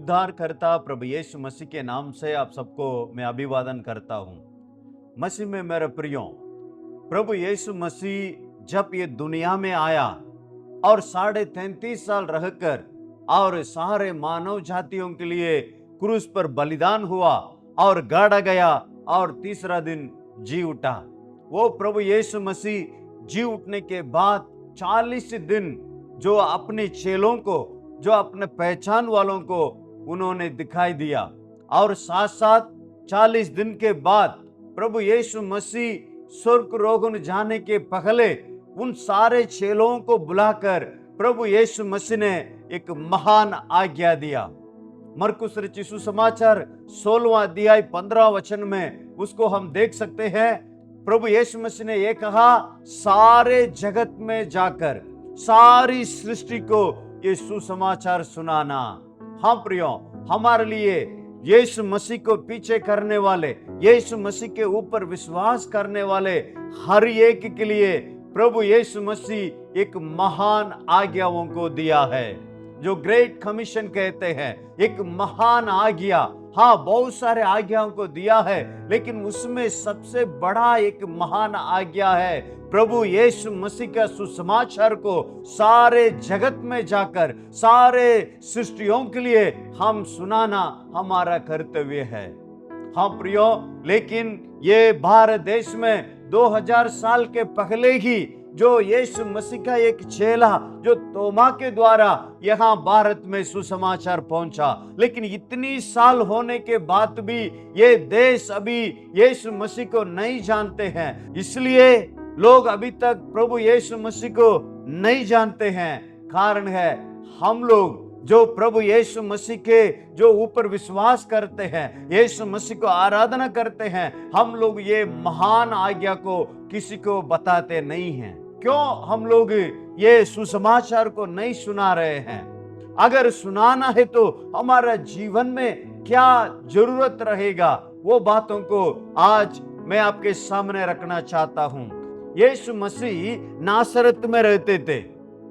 उद्धारकर्ता प्रभु यीशु मसीह के नाम से आप सबको मैं अभिवादन करता हूँ। मसीह में मेरे प्रियो, प्रभु यीशु मसीह जब ये दुनिया में आया और 33.5 साल रहकर और सारे मानव जातियों के लिए क्रूस पर बलिदान हुआ और गाड़ा गया और तीसरा दिन जी उठा। वो प्रभु यीशु मसीह जी उठने के बाद 40 दिन जो अपने चेलों को, जो अपने पहचान वालों को उन्होंने दिखाई दिया और साथ साथ 40 दिन के बाद प्रभु यीशु मसीह स्वर्गरोगन जाने के पहले उन सारे चेलों को बुलाकर प्रभु यीशु मसीह ने एक महान आज्ञा दिया। मरकुस रचित सुसमाचार 16वां अध्याय 15 वचन में उसको हम देख सकते हैं। प्रभु यीशु मसीह ने यह कहा, सारे जगत में जाकर सारी सृष्टि को ये सुसमाचार सुनाना। हाँ प्रियो, हमारे लिए यीशु मसीह को पीछे करने वाले, यीशु मसीह के ऊपर विश्वास करने वाले हर एक के लिए प्रभु यीशु मसीह एक महान आज्ञाओं को दिया है, जो ग्रेट कमीशन कहते हैं। एक महान आज्ञा, हाँ बहुत सारे आज्ञाओं को दिया है, लेकिन उसमें सबसे बड़ा एक महान आज्ञा है प्रभु यीशु मसीह का सुसमाचार को सारे जगत में जाकर सारे सृष्टियों के लिए हम सुनाना हमारा कर्तव्य है। हाँ प्रियो, लेकिन ये भारत देश में 2000 साल के पहले ही जो यीशु मसीह का एक चेला जो तोमा के द्वारा यहाँ भारत में सुसमाचार पहुंचा, लेकिन इतनी साल होने के बाद भी ये देश अभी यीशु मसीह को नहीं जानते हैं। इसलिए लोग अभी तक प्रभु यीशु मसीह को नहीं जानते हैं। कारण है हम लोग जो प्रभु यीशु मसीह के जो ऊपर विश्वास करते हैं, यीशु मसीह को आराधना करते हैं, हम लोग ये महान आज्ञा को किसी को बताते नहीं हैं। क्यों हम लोग ये सुसमाचार को नहीं सुना रहे हैं? अगर सुनाना है तो हमारा जीवन में क्या जरूरत रहेगा, वो बातों को आज मैं आपके सामने रखना चाहता हूं। यीशु मसीह नासरत में रहते थे।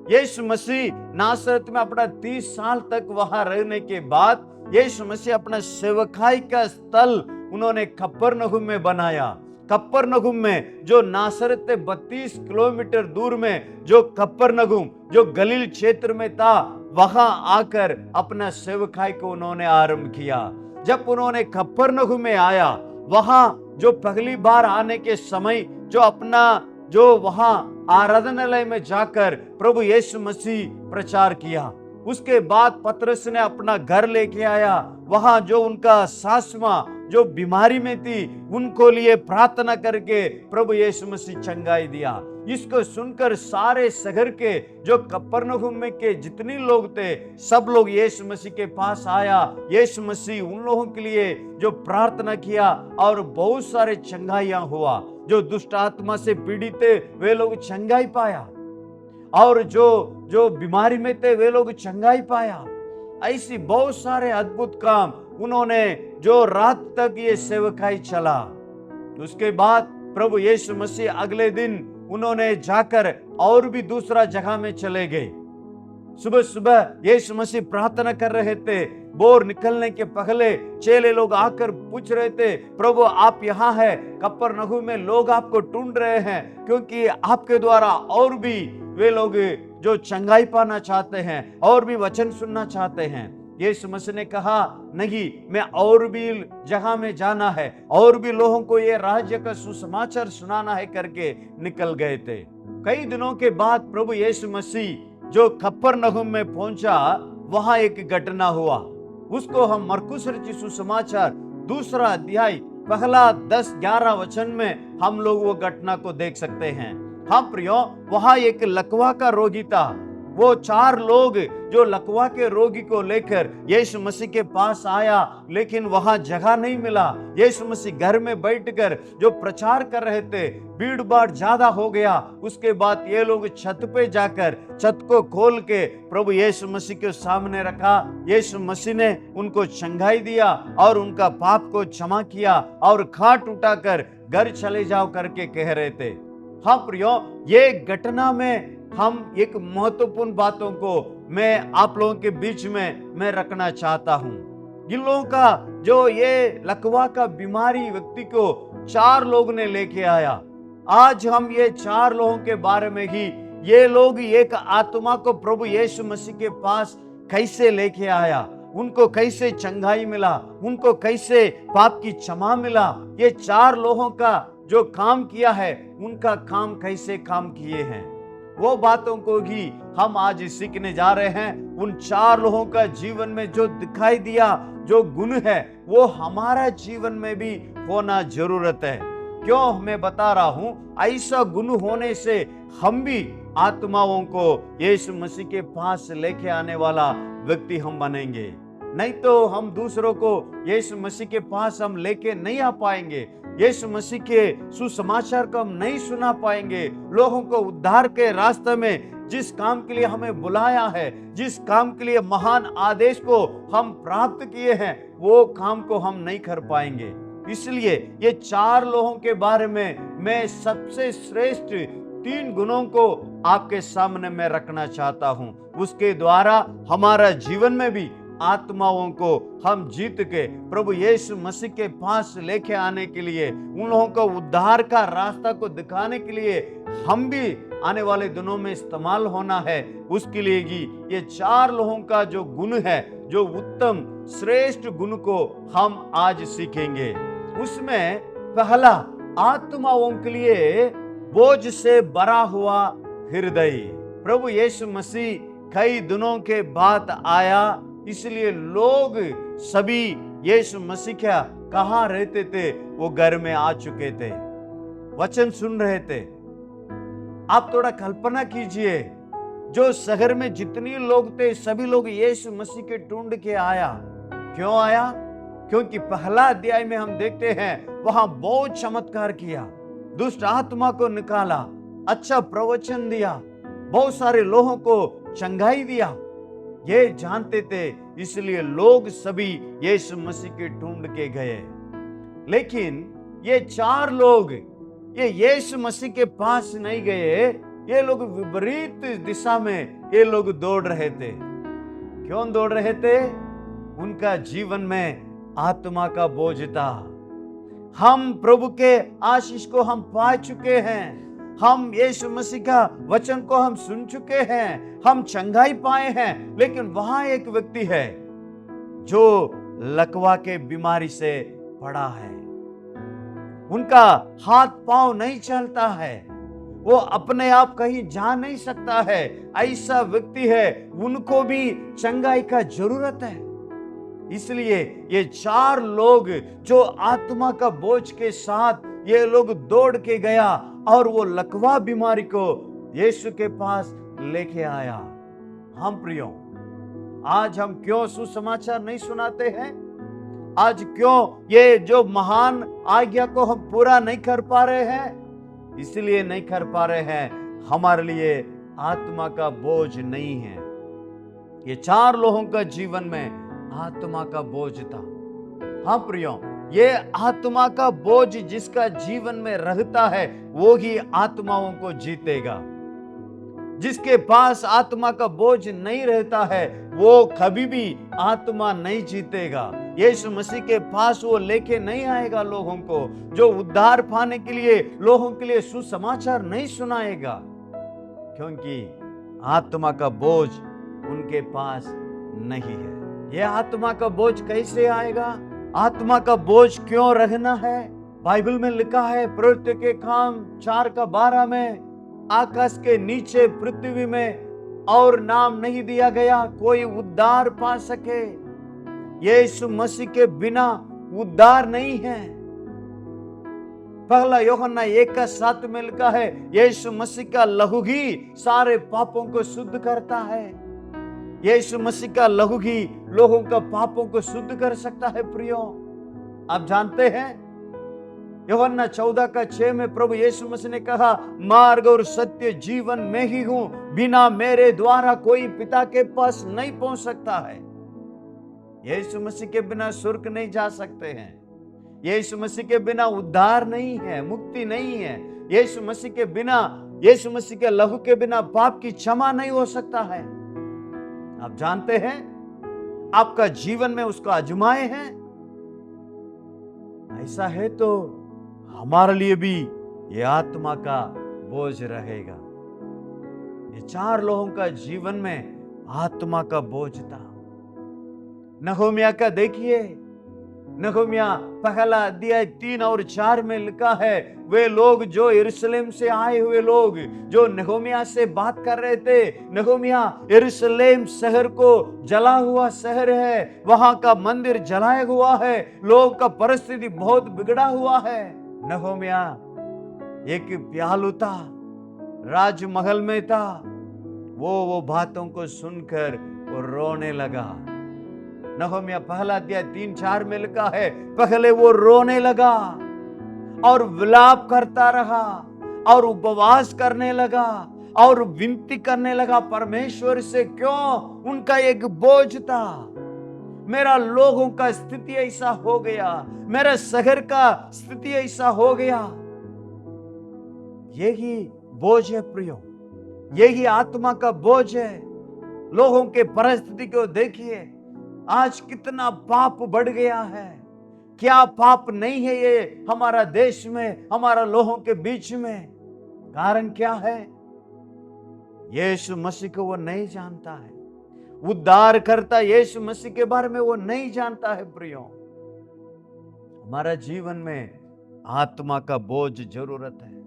यीशु मसीह नासरत में अपना 30 साल तक वहां रहने के बाद यीशु मसीह अपना सेवकाई का स्थल उन्होंने कफरनहूम में बनाया। कफरनहूम में जो नासरत से 32 किलोमीटर दूर में जो कफरनहूम जो गलील क्षेत्र में था, वहां आकर अपना सेवकाई को उन्होंने आरंभ किया। जब उन्होंने कफरनहूम में आया, वहां जो पहली बार आने के समय जो वहां आराधनालय में जाकर प्रभु यीशु मसीह प्रचार किया। उसके बाद पतरस ने अपना घर लेके आया। वहां जो उनका सास मां जो बीमारी में थी, उनको लिए प्रार्थना करके प्रभु यीशु मसीह चंगाई दिया। इसको सुनकर सारे शहर के जो कफरनहूम में के जितने लोग थे, सब लोग यीशु मसीह के पास आया। यीशु मसीह उन लोगों के लिए जो प्रार्थना किया और बहुत सारे चंगाइयां हुआ। जो दुष्ट आत्मा से पीड़ित थे वे लोग चंगाई पाया, और जो बीमारी में थे वे लोग चंगाई पाया। ऐसी बहुत सारे अद्भुत काम उन्होंने जो रात तक ये सेवकाई चला। उसके बाद प्रभु यीशु मसीह अगले दिन उन्होंने जाकर और भी दूसरा जगह में चले गए। सुबह सुबह यीशु मसीह प्रार्थना कर रहे थे। बोर निकलने के पहले चेले लोग आकर पूछ रहे थे, प्रभु आप यहाँ हैं? कफरनहूम में लोग आपको ढूंढ रहे हैं, क्योंकि आपके द्वारा और भी वे लोग जो चंगाई पाना चाहते हैं और भी वचन सुनना चाहते हैं। यीशु मसीह ने कहा, नहीं, मैं और भी जगह में जाना है, और भी लोगों को ये राज्य का सुसमाचार सुनाना है करके निकल गए थे। कई दिनों के बाद प्रभु यीशु मसीह जो कफरनहूम में पहुंचा, वहां एक घटना हुआ। उसको हम मरकुस रचित सुसमाचार 2 अध्याय पहला 10-11 वचन में हम लोग वो घटना को देख सकते हैं। हाँ प्रियो, वहां एक लकवा का रोगी था। वो 4 लोग जो लकवा के रोगी को लेकर यीशु मसीह के पास आया, लेकिन वहां जगह नहीं मिला। यीशु मसीह घर में बैठकर जो प्रचार कर रहे थे, भीड़ भाड़ ज्यादा हो गया। उसके बाद ये लोग छत पे जाकर छत को खोल के प्रभु यीशु मसीह के सामने रखा। यीशु मसीह ने उनको चंगाई दिया और उनका पाप को क्षमा किया और खाट उठाकर घर चले जाओ करके कह रहे थे। हाँ प्रियो, ये घटना में हम एक महत्वपूर्ण बातों को मैं आप लोगों के बीच में मैं रखना चाहता हूं। जिन लोगों का जो ये लकवा का बीमारी व्यक्ति को 4 लोग ने लेके आया, आज हम ये 4 लोगों के बारे में ही, ये लोग एक आत्मा को प्रभु यीशु मसीह के पास कैसे लेके आया, उनको कैसे चंगाई मिला, उनको कैसे पाप की क्षमा मिला, ये 4 लोगों का जो काम किया है, उनका काम कैसे काम किए हैं, वो बातों को ही हम आज सीखने जा रहे हैं। उन 4 लोगों का जीवन में जो दिखाई दिया, जो गुण है, वो हमारा जीवन में भी होना जरूरत है। क्यों मैं बता रहा हूं, ऐसा गुण होने से हम भी आत्माओं को यीशु मसीह के पास लेके आने वाला व्यक्ति हम बनेंगे। नहीं तो हम दूसरों को यीशु मसीह के पास हम लेके नहीं आ पाएंगे, यीशु मसीह के सुसमाचार को हम नहीं सुना पाएंगे। लोगों को उद्धार के रास्ते में जिस काम के लिए हमें बुलाया है, जिस काम के लिए महान आदेश को हम प्राप्त किए हैं, वो काम को हम नहीं कर पाएंगे। इसलिए ये 4 लोगों के बारे में मैं सबसे श्रेष्ठ 3 गुणों को आपके सामने मैं रखना चाहता हूं। उसके द्वारा हमारा जीवन में भी आत्माओं को हम जीत के प्रभु यीशु मसीह के पास लेके आने के लिए, उन लोगों को उद्धार का रास्ता को दिखाने के लिए हम भी आने वाले दिनों में इस्तेमाल होना है। उसके लिए ही ये 4 लोगों का जो गुण है, जो उत्तम श्रेष्ठ गुण को हम आज सीखेंगे। उसमें पहला, आत्माओं के लिए बोझ से भरा हुआ हृदय। प्रभु यीशु मसीह कई दिनों के बाद आया, इसलिए लोग सभी यीशु मसीह क्या कहाँ रहते थे, वो घर में आ चुके थे, वचन सुन रहे थे। आप थोड़ा कल्पना कीजिए, जो शहर में जितने लोग थे सभी लोग यीशु मसीह के ढूंढ के आया। क्यों आया? क्योंकि पहला अध्याय में हम देखते हैं वहां बहुत चमत्कार किया, दुष्ट आत्मा को निकाला, अच्छा प्रवचन दिया, बहुत सारे लोगों को चंगाई दिया। ये जानते थे, इसलिए लोग सभी यीशु मसीह के ढूंढ के गए। लेकिन ये 4 लोग ये यीशु मसीह के पास नहीं गए, ये लोग विपरीत दिशा में ये लोग दौड़ रहे थे। क्यों दौड़ रहे थे? उनका जीवन में आत्मा का बोझ था। हम प्रभु के आशीष को हम पा चुके हैं, हम यीशु मसीह का वचन को हम सुन चुके हैं, हम चंगाई पाए हैं, लेकिन वहां एक व्यक्ति है जो लकवा के बीमारी से पड़ा है। उनका हाथ पांव नहीं चलता है, वो अपने आप कहीं जा नहीं सकता है। ऐसा व्यक्ति है, उनको भी चंगाई का जरूरत है। इसलिए ये 4 लोग जो आत्मा का बोझ के साथ ये लोग दौड़ के गया और वो लकवा बीमारी को यीशु के पास लेके आया। हम प्रियो, आज हम क्यों सुसमाचार नहीं सुनाते हैं? आज क्यों ये जो महान आज्ञा को हम पूरा नहीं कर पा रहे हैं? इसलिए नहीं कर पा रहे हैं, हमारे लिए आत्मा का बोझ नहीं है। ये 4 लोगों का जीवन में आत्मा का बोझ था। हाँ प्रियो, ये आत्मा का बोझ जिसका जीवन में रहता है, वो ही आत्माओं को जीतेगा। जिसके पास आत्मा का बोझ नहीं रहता है, वो कभी भी आत्मा नहीं जीतेगा। यीशु मसीह के पास वो लेके नहीं आएगा लोगों को, जो उद्धार पाने के लिए लोगों के लिए सुसमाचार नहीं सुनाएगा, क्योंकि आत्मा का बोझ उनके पास नहीं है। ये आत्मा का बोझ कैसे आएगा? आत्मा का बोझ क्यों रहना है? बाइबल में लिखा है प्रवृत्ति के काम 4:12 में, आकाश के नीचे पृथ्वी में और नाम नहीं दिया गया कोई उद्धार पा सके। यीशु मसीह के बिना उद्धार नहीं है। पहला यूहन्ना 1:7 में लिखा है, यीशु मसीह का लहू ही सारे पापों को शुद्ध करता है। यीशु मसीह का लहू ही लोगों का पापों को शुद्ध कर सकता है। प्रियो, आप जानते हैं यूहन्ना 14:6 में प्रभु यीशु मसीह ने कहा, मार्ग और सत्य जीवन में ही हूं, बिना मेरे द्वारा कोई पिता के पास नहीं पहुंच सकता है। यीशु मसीह के बिना स्वर्ग नहीं जा सकते हैं। यीशु मसीह के बिना उद्धार नहीं है, मुक्ति नहीं है। यीशु मसीह के बिना, यीशु मसीह के लहू के बिना पाप की क्षमा नहीं हो सकता है। आप जानते हैं, आपका जीवन में उसको आजमाए हैं। ऐसा है तो हमारे लिए भी ये आत्मा का बोझ रहेगा। ये 4 लोगों का जीवन में आत्मा का बोझ था। नहोमिया का देखिए, नहोमिया पहला अध्याय 3 और 4 में लिखा है, वे लोग जो यरूशलेम से आए हुए लोग जो नहोमिया से बात कर रहे थे, नहोमिया यरूशलेम शहर को जला हुआ शहर है, वहां का मंदिर जलाया हुआ है, लोगों का परिस्थिति बहुत बिगड़ा हुआ है। नहोमिया एक प्यालू था, राजमहल में था, वो बातों को सुनकर वो रोने लगा। नहोमिया पहला अध्याय 3-4 में लिखा है, पहले वो रोने लगा और विलाप करता रहा और उपवास करने लगा और विनती करने लगा परमेश्वर से। क्यों? उनका एक बोझ था, मेरा लोगों का स्थिति ऐसा हो गया, मेरा शहर का स्थिति ऐसा हो गया। यही बोझ है प्रियो, यही आत्मा का बोझ है। लोगों के परिस्थिति को देखिए, आज कितना पाप बढ़ गया है। क्या पाप नहीं है ये हमारा देश में, हमारा लोगों के बीच में? कारण क्या है? यीशु मसीह को वो नहीं जानता है, उद्धार करता यीशु मसीह के बारे में वो नहीं जानता है। प्रियो, हमारा जीवन में आत्मा का बोझ जरूरत है।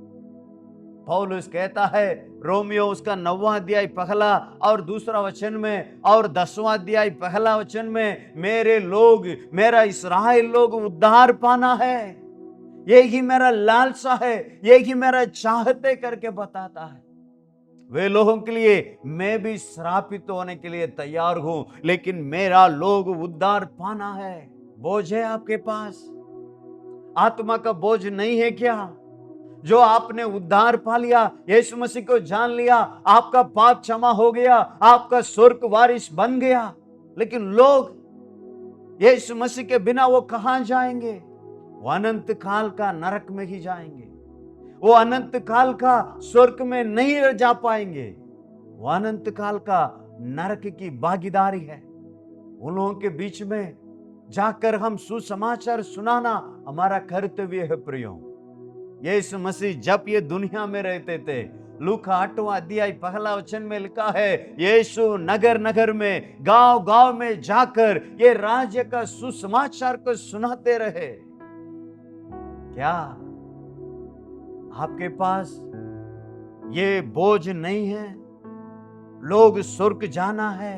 पौलुस कहता है, रोमियो उसका 9वां अध्याय पहला और दूसरा वचन में और 10वां अध्याय पहला वचन में, मेरे लोग, मेरा इस्राएल लोग उद्धार पाना है, यही मेरा लालसा है, यही मेरा चाहते करके बताता है। वे लोगों के लिए मैं भी श्रापित होने के लिए तैयार हूं, लेकिन मेरा लोग उद्धार पाना है। बोझ है आपके पास? आत्मा का बोझ नहीं है क्या? जो आपने उद्धार पा लिया, यीशु मसीह को जान लिया, आपका पाप क्षमा हो गया, आपका स्वर्ग वारिस बन गया, लेकिन लोग यीशु मसीह के बिना वो कहां जाएंगे? वो अनंत काल का नरक में ही जाएंगे, वो अनंत काल का स्वर्ग में नहीं जा पाएंगे, वो अनंत काल का नरक की भागीदारी है। उन लोगों के बीच में जाकर हम सुसमाचार सुनाना हमारा कर्तव्य है। प्रियो, यीशु मसीह जब ये दुनिया में रहते थे, लूका 8वां अध्याय पहला वचन में लिखा है, यीशु नगर नगर में, गांव गांव में जाकर ये राज्य का सुसमाचार को सुनाते रहे। क्या आपके पास ये बोझ नहीं है? लोग स्वर्ग जाना है,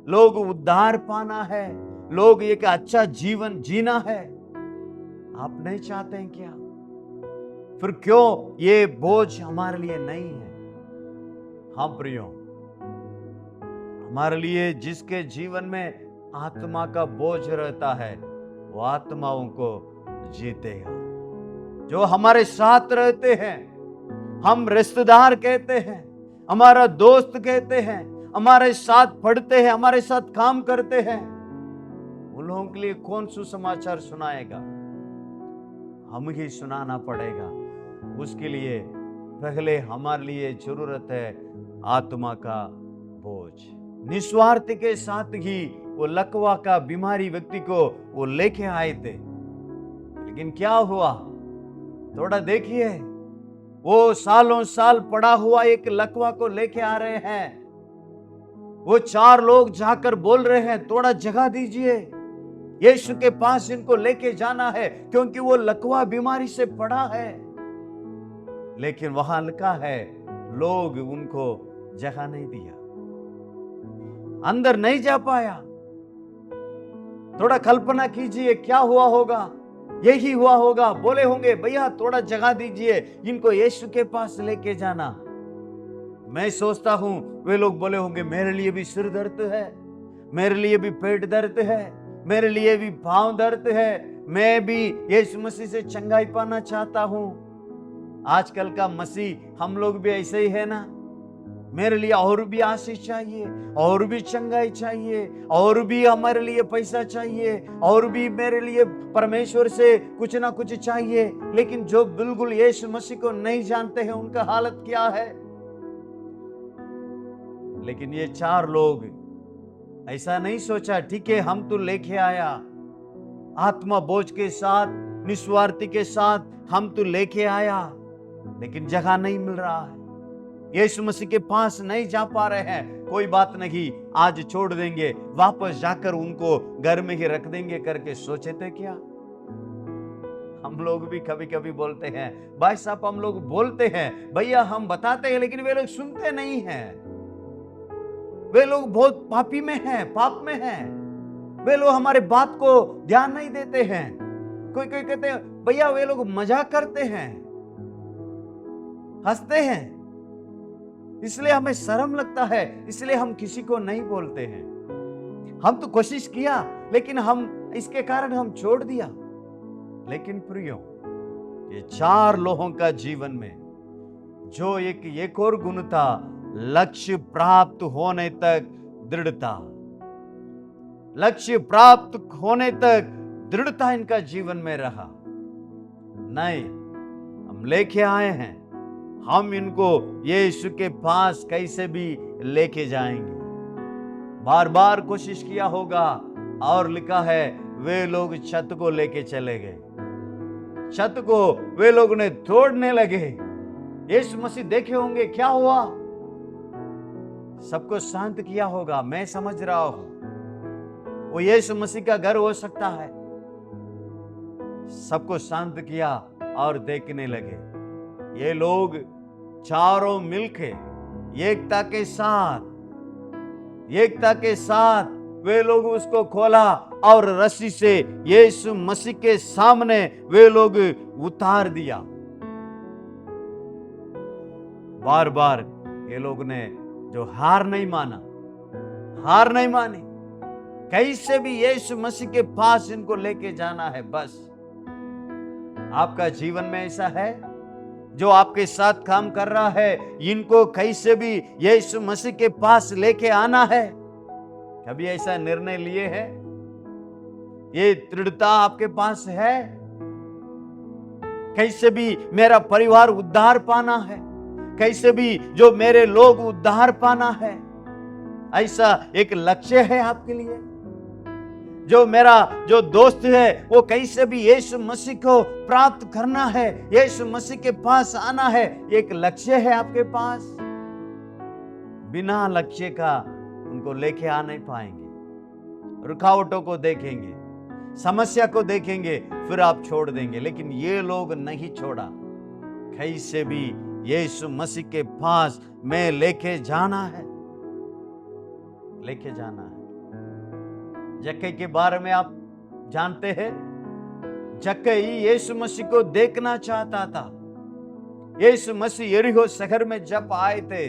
लोग उद्धार पाना है, लोग एक अच्छा जीवन जीना है, आप नहीं चाहते हैं क्या? फिर क्यों ये बोझ हमारे लिए नहीं है? हाँ प्रियो, हमारे लिए जिसके जीवन में आत्मा का बोझ रहता है, वो आत्माओं को जीतेगा। जो हमारे साथ रहते हैं, हम रिश्तेदार कहते हैं, हमारा दोस्त कहते हैं, हमारे साथ पढ़ते हैं, हमारे साथ काम करते हैं, उन लोगों के लिए कौन सुसमाचार सुनाएगा? हम ही सुनाना पड़ेगा। उसके लिए पहले हमारे लिए जरूरत है आत्मा का बोझ। निस्वार्थ के साथ ही वो लकवा का बीमारी व्यक्ति को वो लेके आए थे, लेकिन क्या हुआ? थोड़ा देखिए, वो सालों साल पड़ा हुआ एक लकवा को लेके आ रहे हैं, वो 4 लोग जाकर बोल रहे हैं, थोड़ा जगह दीजिए, यीशु के पास इनको लेके जाना है, क्योंकि वो लकवा बीमारी से पड़ा है। लेकिन वहां लिखा है, लोग उनको जगह नहीं दिया, अंदर नहीं जा पाया। थोड़ा कल्पना कीजिए क्या हुआ होगा? यही हुआ होगा, बोले होंगे, भैया थोड़ा जगह दीजिए, इनको यीशु के पास लेके जाना। मैं सोचता हूं वे लोग बोले होंगे, मेरे लिए भी सिर दर्द है, मेरे लिए भी पेट दर्द है, मेरे लिए भी पांव दर्द है, मैं भी यीशु मसीह से चंगाई पाना चाहता हूं। आजकल का मसीह हम लोग भी ऐसे ही है ना? मेरे लिए और भी आशीष चाहिए, और भी चंगाई चाहिए, और भी हमारे लिए पैसा चाहिए, और भी मेरे लिए परमेश्वर से कुछ ना कुछ चाहिए। लेकिन जो बिल्कुल यीशु मसीह को नहीं जानते हैं, उनका हालत क्या है? लेकिन ये 4 लोग ऐसा नहीं सोचा ठीक है हम तो लेके आया, आत्मा बोझ के साथ, निस्वार्थी के साथ हम तो लेके आया, लेकिन जगह नहीं मिल रहा है, यीशु मसीह के पास नहीं जा पा रहे हैं। कोई बात नहीं, आज छोड़ देंगे, वापस जाकर उनको घर में ही रख देंगे करके सोचे थे क्या? हम लोग भी कभी कभी बोलते हैं, भाई साहब हम लोग बोलते हैं, भैया हम बताते हैं, लेकिन वे लोग सुनते नहीं हैं। वे लोग बहुत पापी में हैं, पाप में हैं। वे लोग हमारे बात को ध्यान नहीं देते हैं। कोई कोई कहते हैं भैया वे लोग मजाक करते हैं, हंसते हैं, इसलिए हमें शर्म लगता है, इसलिए हम किसी को नहीं बोलते हैं। हम तो कोशिश किया, लेकिन हम इसके कारण हम छोड़ दिया। लेकिन प्रियो, ये 4 लोगों का जीवन में जो एक और गुण था, लक्ष्य प्राप्त होने तक दृढ़ता। लक्ष्य प्राप्त होने तक दृढ़ता इनका जीवन में रहा। नहीं, हम लेके आए हैं, हम इनको यीशु के पास कैसे भी लेके जाएंगे। बार बार कोशिश किया होगा, और लिखा है वे लोग छत को लेके चले गए, छत को वे लोग ने तोड़ने लगे। यीशु मसीह देखे होंगे क्या हुआ, सबको शांत किया होगा, मैं समझ रहा हूं वो यीशु मसीह का घर हो सकता है। सबको शांत किया और देखने लगे। ये लोग चारों मिलके एकता के साथ वे लोग उसको खोला और रस्सी से यीशु मसीह के सामने वे लोग उतार दिया। बार बार ये लोग ने जो हार नहीं मानी, कैसे भी यीशु मसीह के पास इनको लेके जाना है। बस आपका जीवन में ऐसा है, जो आपके साथ काम कर रहा है, इनको कैसे भी यीशु मसीह के पास लेके आना है। कभी ऐसा निर्णय लिए है? ये दृढ़ता आपके पास है? कैसे भी मेरा परिवार उद्धार पाना है, कैसे भी जो मेरे लोग उद्धार पाना है, ऐसा एक लक्ष्य है आपके लिए? जो मेरा जो दोस्त है वो कैसे भी यीशु मसीह को प्राप्त करना है, यीशु मसीह के पास आना है, एक लक्ष्य है आपके पास? बिना लक्ष्य का उनको लेके आ नहीं पाएंगे। रुकावटों को देखेंगे, समस्या को देखेंगे, फिर आप छोड़ देंगे। लेकिन ये लोग नहीं छोड़ा, कैसे भी यीशु मसीह के पास में लेके जाना है। जक्कई के बारे में आप जानते हैं, जक्कई यीशु मसीह को देखना चाहता था। यीशु मसीह यरीहो शहर में जब आए थे,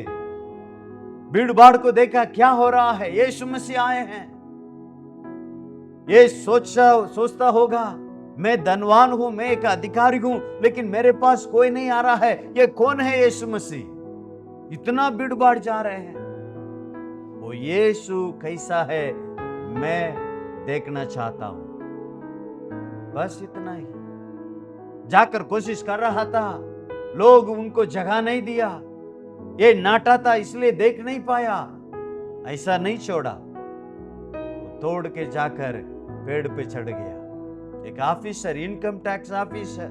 भीड़ भाड़ को देखा, क्या हो रहा है, यीशु मसीह आए हैं। ये सोचता होगा, मैं धनवान हूं, मैं एक अधिकारी हूं, लेकिन मेरे पास कोई नहीं आ रहा है, ये कौन है यीशु मसीह? इतना भीड़ भाड़ जा रहे हैं, वो यीशु कैसा है मैं देखना चाहता हूं। बस इतना ही। जाकर कोशिश कर रहा था, लोग उनको जगह नहीं दिया, ये नाटा था इसलिए देख नहीं पाया। ऐसा नहीं छोड़ा, वो तोड़ के जाकर पेड़ पे चढ़ गया। एक ऑफिसर, इनकम टैक्स ऑफिसर,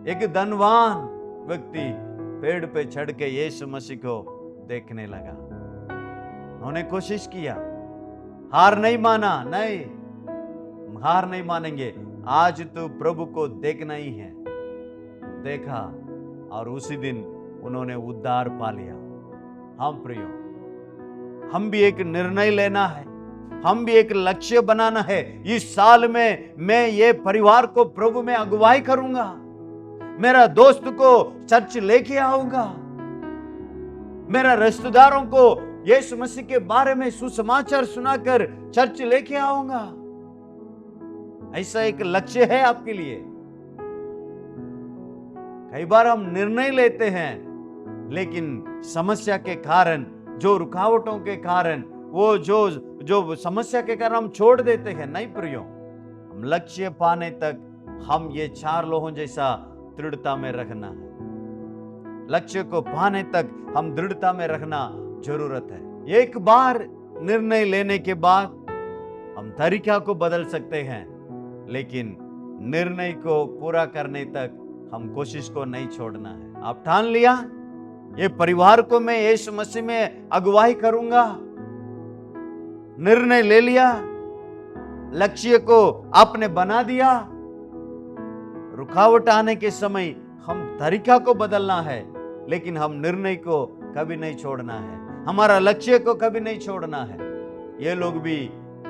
एक धनवान व्यक्ति पेड़ पे चढ़ के यीशु मसीह को देखने लगा। उन्होंने कोशिश किया, हार नहीं माना। नहीं, हार नहीं मानेंगे, आज तो प्रभु को देखना ही है। देखा और उसी दिन उन्होंने उद्धार पा लिया। हम प्रियो, हम भी एक निर्णय लेना है, हम भी एक लक्ष्य बनाना है। इस साल में मैं ये परिवार को प्रभु में अगुवाई करूंगा, मेरा दोस्त को चर्च लेके आऊंगा, मेरा रिश्तेदारों को यीशु मसीह के बारे में सुसमाचार सुनाकर चर्च लेके आऊंगा। ऐसा एक लक्ष्य है आपके लिए। कई बार हम निर्णय लेते हैं, लेकिन समस्या के कारण, जो रुकावटों के कारण, वो जो समस्या के कारण हम छोड़ देते हैं। नहीं प्रियो, हम लक्ष्य पाने तक हम ये 4 लोगों जैसा दृढ़ता में रखना है। लक्ष्य को पाने तक हम दृढ़ता में रखना जरूरत है। एक बार निर्णय लेने के बाद हम तरीका को बदल सकते हैं, लेकिन निर्णय को पूरा करने तक हम कोशिश को नहीं छोड़ना है। आप ठान लिया, ये परिवार को मैं यीशु मसीह में अगुवाई करूंगा, निर्णय ले लिया, लक्ष्य को आपने बना दिया। रुकावट आने के समय हम तरीका को बदलना है, लेकिन हम निर्णय को कभी नहीं छोड़ना है, हमारा लक्ष्य को कभी नहीं छोड़ना है। ये लोग भी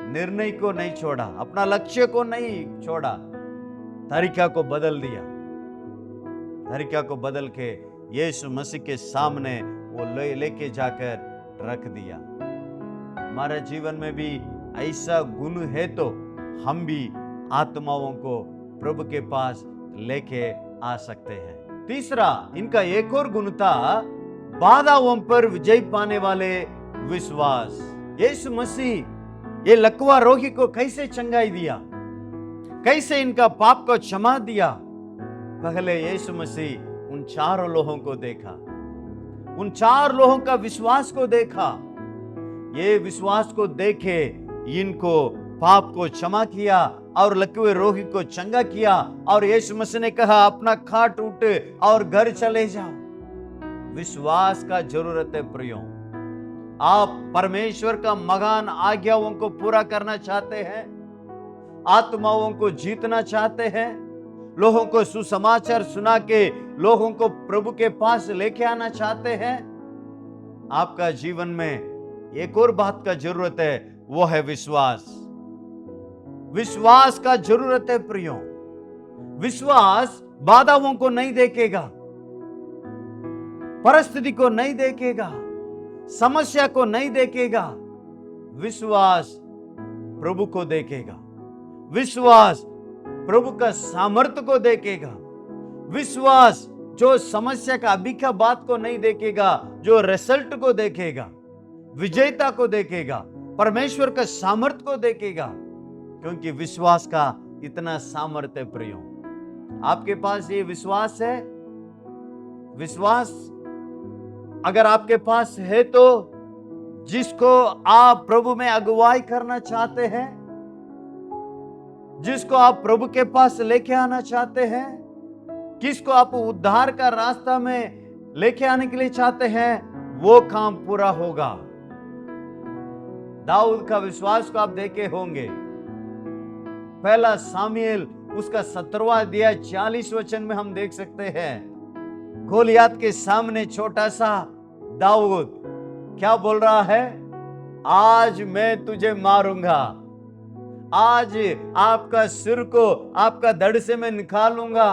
निर्णय को नहीं छोड़ा, अपना लक्ष्य को नहीं छोड़ा, तरीका को बदल दिया। तरीका को बदल के यीशु मसीह के सामने वो लेके जाकर रख दिया। हमारे जीवन में भी ऐसा गुण है तो हम भी आत्माओं को प्रभु के पास लेके आ सकते हैं। तीसरा, इनका एक और गुण था बाधाओं पर विजय पाने वाले विश्वास। यीशु मसीह ये लकवा रोगी को कैसे चंगाई दिया, कैसे इनका पाप को क्षमा दिया। पहले यीशु मसीह उन 4 लोगों को देखा, उन 4 लोगों का विश्वास को देखा। ये विश्वास को देखे इनको पाप को क्षमा किया और लकवे रोगी को चंगा किया। और यीशु मसीह ने कहा अपना खाट उठ और घर चले जाओ। विश्वास का जरूरत है प्रियो। आप परमेश्वर का महान आज्ञाओं को पूरा करना चाहते हैं, आत्माओं को जीतना चाहते हैं, लोगों को सुसमाचार सुना के लोगों को प्रभु के पास लेके आना चाहते हैं, आपका जीवन में एक और बात का जरूरत है, वो है विश्वास। विश्वास का जरूरत है प्रियो। विश्वास बाधाओं को नहीं देखेगा, परिस्थिति को नहीं देखेगा, समस्या को नहीं देखेगा। विश्वास प्रभु को देखेगा, विश्वास प्रभु का सामर्थ्य को देखेगा। विश्वास जो समस्या का अभी का बात को नहीं देखेगा, जो रिजल्ट को देखेगा, विजेता को देखेगा, परमेश्वर का सामर्थ्य को देखेगा। क्योंकि विश्वास का इतना सामर्थ्य प्रियो। आपके पास ये विश्वास है? विश्वास अगर आपके पास है तो जिसको आप प्रभु में अगुवाई करना चाहते हैं, जिसको आप प्रभु के पास लेके आना चाहते हैं, किसको आप उद्धार का रास्ता में लेके आने के लिए चाहते हैं, वो काम पूरा होगा। दाऊद का विश्वास को आप देखे होंगे। पहला सामुएल उसका 17वां अध्याय 40 वचन में हम देख सकते हैं। गोलियत के सामने छोटा सा दाऊद क्या बोल रहा है? आज मैं तुझे मारूंगा, आज आपका सिर को आपका धड़ से मैं निकालूंगा,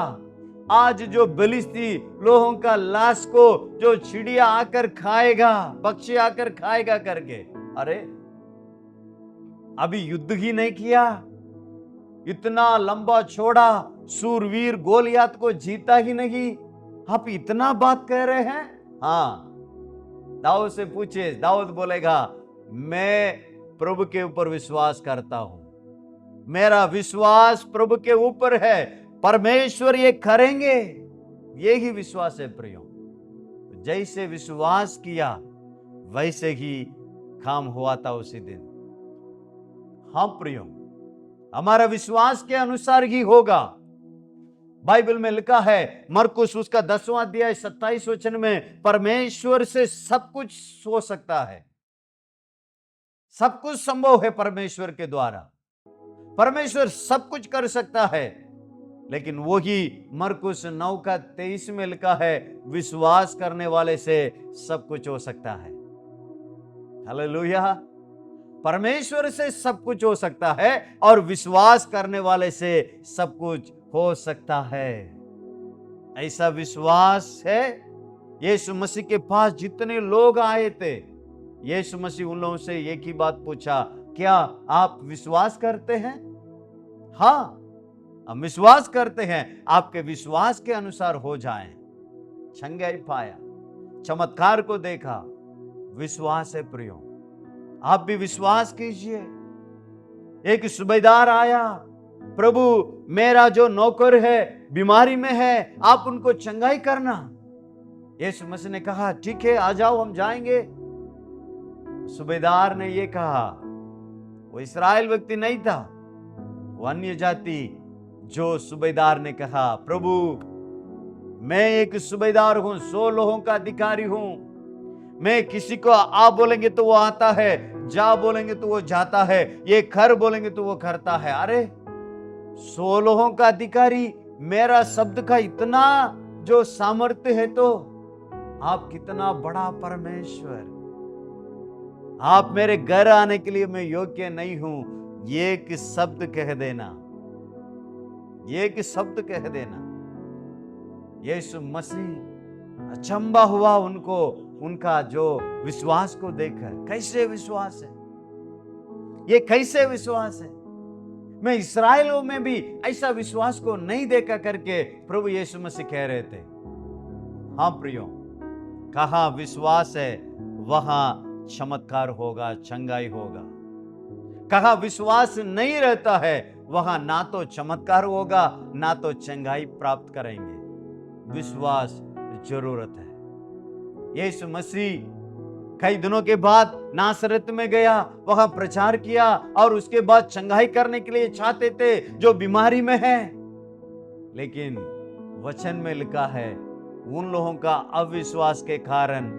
आज जो बलिस्ती लोगों का लाश को जो चिड़िया आकर खाएगा, पक्षी आकर खाएगा करके। अरे अभी युद्ध ही नहीं किया, इतना लंबा छोड़ा सूरवीर गोलियत को जीता ही नहीं, आप इतना बात कह रहे हैं? हाँ, दाऊद से पूछे, दाऊद बोलेगा मैं प्रभु के ऊपर विश्वास करता हूं, मेरा विश्वास प्रभु के ऊपर है, परमेश्वर ये करेंगे, यही विश्वास है प्रियो। जैसे विश्वास किया वैसे ही काम हुआ था उसी दिन। हाँ प्रियो, हमारा विश्वास के अनुसार ही होगा। बाइबल में लिखा है, मरकुस उसका 10वां अध्याय 27 वचन में, परमेश्वर से सब कुछ हो सकता है, सब कुछ संभव है परमेश्वर के द्वारा। परमेश्वर सब कुछ कर सकता है। लेकिन वही मरकुस 9 का 23 में लिखा है, विश्वास करने वाले से सब कुछ हो सकता है। हालेलुया। परमेश्वर से सब कुछ हो सकता है और विश्वास करने वाले से सब कुछ हो सकता है। ऐसा विश्वास है। यीशु मसीह के पास जितने लोग आए थे, यीशु मसीह उन लोगों से एक ही बात पूछा, क्या आप विश्वास करते हैं? हाँ, हम विश्वास करते हैं, आपके विश्वास के अनुसार हो जाएं। चंगाई पाया, चमत्कार को देखा, विश्वास है प्रियो। आप भी विश्वास कीजिए। एक सूबेदार आया, प्रभु मेरा जो नौकर है बीमारी में है, आप उनको चंगाई करना। यीशु मसीह ने कहा ठीक है, आ जाओ, हम जाएंगे। सूबेदार ने ये कहा, वो इस्राएल व्यक्ति नहीं था, वो अन्य जाति, जो सूबेदार ने कहा, प्रभु मैं एक सूबेदार हूं, 100 लोगों का अधिकारी हूं, मैं किसी को आ बोलेंगे तो वो आता है, जा बोलेंगे तो वो जाता है, ये कर बोलेंगे तो वो करता है। अरे 100 लोगों का अधिकारी, मेरा शब्द का इतना जो सामर्थ्य है, तो आप कितना बड़ा परमेश्वर, आप मेरे घर आने के लिए मैं योग्य नहीं हूं, ये एक शब्द कह देना, ये एक शब्द कह देना। यीशु मसीह अचंबा हुआ उनको, उनका जो विश्वास को देखकर। कैसे विश्वास है ये, कैसे विश्वास है? मैं इस्राएलों में भी ऐसा विश्वास को नहीं देखा करके प्रभु यीशु मसीह कह रहे थे। हाँ प्रियो, कहाँ विश्वास है वहां चमत्कार होगा, चंगाई होगा। कहाँ विश्वास नहीं रहता है वहां ना तो चमत्कार होगा, ना तो चंगाई प्राप्त करेंगे। विश्वास जरूरत है। यीशु मसीह कई दिनों के बाद नासरत में गया, वहां प्रचार किया और उसके बाद चंगाई करने के लिए चाहते थे जो बीमारी में है, लेकिन वचन में लिखा है उन लोगों का अविश्वास के कारण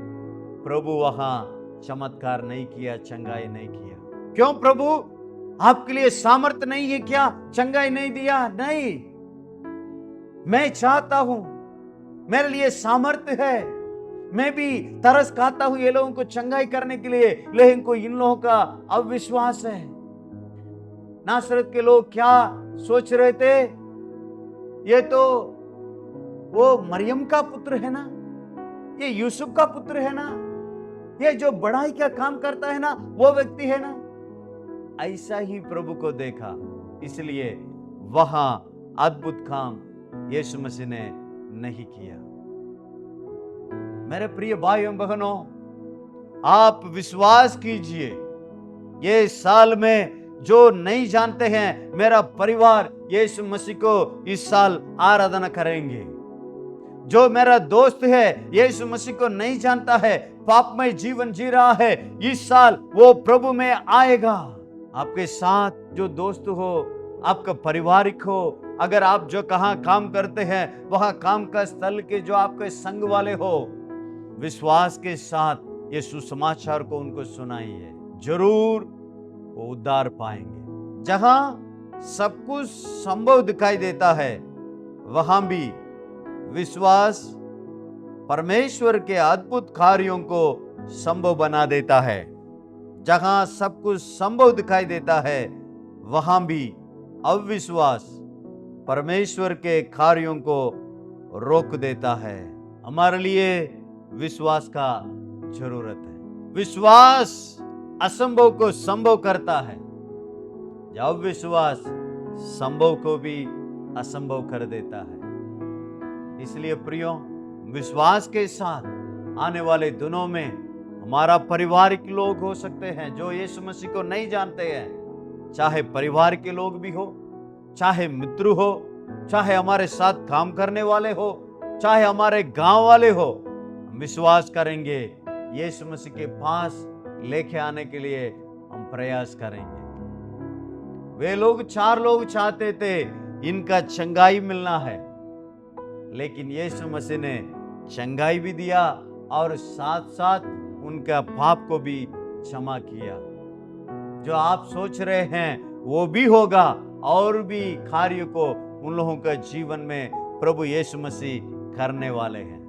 प्रभु वहां चमत्कार नहीं किया, चंगाई नहीं किया। क्यों प्रभु, आपके लिए सामर्थ्य नहीं है क्या? चंगाई नहीं दिया? नहीं, मैं चाहता हूं, मेरे लिए सामर्थ्य है, मैं भी तरस खाता हूं ये लोगों को चंगाई करने के लिए, लेकिन कोई इन लोगों का अविश्वास है। नासरत के लोग क्या सोच रहे थे? ये तो वो मरियम का पुत्र है ना, ये यूसुफ का पुत्र है ना, ये जो बढ़ाई का काम करता है ना वो व्यक्ति है ना। ऐसा ही प्रभु को देखा, इसलिए वहां अद्भुत काम यीशु मसीह ने नहीं किया। मेरे प्रिय भाइयों बहनों, आप विश्वास कीजिए, ये साल में जो नहीं जानते हैं, मेरा परिवार यीशु मसीह को इस साल आराधना करेंगे। जो मेरा दोस्त है यीशु मसीह को नहीं जानता है, पापमय जीवन जी रहा है, इस साल वो प्रभु में आएगा। आपके साथ जो दोस्त हो, आपका पारिवारिक हो, अगर आप जो कहां काम करते हैं वहां काम का स्थल के जो आपके संग वाले हो, विश्वास के साथ ये सुसमाचार को उनको सुनाइए, जरूर वो उद्धार पाएंगे। जहां सब कुछ संभव दिखाई देता है, वहां भी विश्वास परमेश्वर के अद्भुत कार्यों को संभव बना देता है। जहां सब कुछ संभव दिखाई देता है, वहां भी अविश्वास परमेश्वर के कार्यों को रोक देता है। हमारे लिए विश्वास का जरूरत है। विश्वास असंभव को संभव करता है, जब अविश्वास संभव को भी असंभव कर देता है। इसलिए प्रियो, विश्वास के साथ आने वाले दिनों में हमारा पारिवारिक लोग हो सकते हैं जो यीशु मसीह को नहीं जानते हैं, चाहे परिवार के लोग भी हो, चाहे मित्र हो, चाहे हमारे साथ काम करने वाले हो, चाहे हमारे गांव वाले हो, विश्वास करेंगे, यीशु मसीह के पास लेके आने के लिए हम प्रयास करेंगे। वे लोग 4 लोग चाहते थे इनका चंगाई मिलना है, लेकिन यीशु मसीह ने चंगाई भी दिया और साथ साथ उनका पाप को भी क्षमा किया। जो आप सोच रहे हैं वो भी होगा, और भी कार्य को उन लोगों का जीवन में प्रभु यीशु मसीह करने वाले हैं।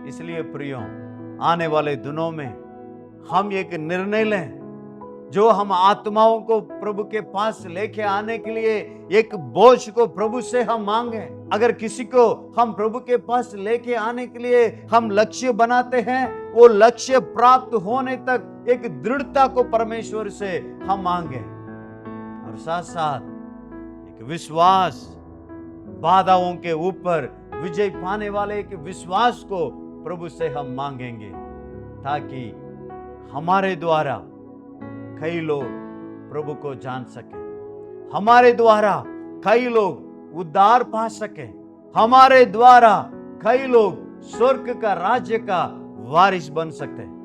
इसलिए प्रियो, आने वाले दिनों में हम एक निर्णय लें, जो हम आत्माओं को प्रभु के पास लेके आने के लिए एक बोझ को प्रभु से हम मांगे। अगर किसी को हम प्रभु के पास लेके आने के लिए हम लक्ष्य बनाते हैं, वो लक्ष्य प्राप्त होने तक एक दृढ़ता को परमेश्वर से हम मांगे, और साथ साथ एक विश्वास, बाधाओं के ऊपर विजय पाने वाले एक विश्वास को प्रभु से हम मांगेंगे, ताकि हमारे द्वारा कई लोग प्रभु को जान सके, हमारे द्वारा कई लोग उद्धार पा सके, हमारे द्वारा कई लोग स्वर्ग का राज्य का वारिस बन सकते हैं।